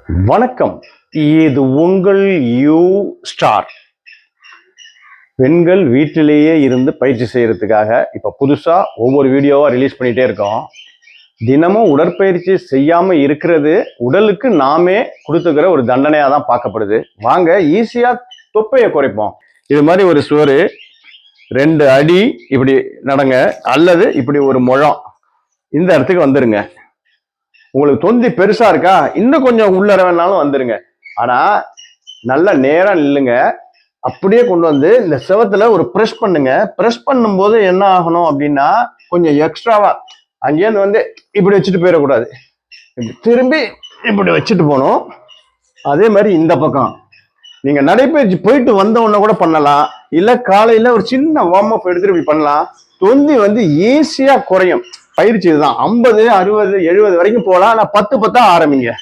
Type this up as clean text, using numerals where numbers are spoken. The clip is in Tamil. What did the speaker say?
வணக்கம். இது உங்கள் யூ ஸ்டார். பெண்கள் வீட்டிலேயே இருந்து பயிற்சி செய்யறதுக்காக இப்ப புதுசா ஒவ்வொரு வீடியோவா ரிலீஸ் பண்ணிட்டே இருக்கோம். தினமும் உடற்பயிற்சி செய்யாம இருக்கிறது உடலுக்கு நாமே கொடுத்துக்கிற ஒரு தண்டனையா தான் பார்க்கப்படுது. வாங்க ஈஸியா தொப்பையை குறைப்போம். இது மாதிரி ஒரு சுவரு 2 அடி இப்படி நடங்க, அல்லது இப்படி ஒரு முழம் இந்த இடத்துக்கு வந்துருங்க. உங்களுக்கு தொந்தி பெருசா இருக்கா, இன்னும் கொஞ்சம் உள்ளர வேணாலும் வந்துருங்க. ஆனா நல்லா நேரா நில்லுங்க. அப்படியே கொண்டு வந்து இந்த செவத்துல ஒரு ப்ரெஸ் பண்ணுங்க. ப்ரெஸ் பண்ணும்போது என்ன ஆகணும் அப்படின்னா, கொஞ்சம் எக்ஸ்ட்ராவா அங்கேயிருந்து வந்து இப்படி வச்சுட்டு போயிடக்கூடாது, இப்படி திரும்பி இப்படி வச்சுட்டு போகணும். அதே மாதிரி இந்த பக்கம் நீங்க நடைபயிற்சி போயிட்டு வந்த உடனே கூட பண்ணலாம், இல்ல காலையில ஒரு சின்ன வார்ம் அப் எடுத்துட்டு இப்படி பண்ணலாம். தொந்தி வந்து ஈஸியா குறையும். பயிற்சி இதுதான். 50, 60, 70 வரைக்கும் போகலாம். ஆனா 10 10 ஆரம்பிங்க.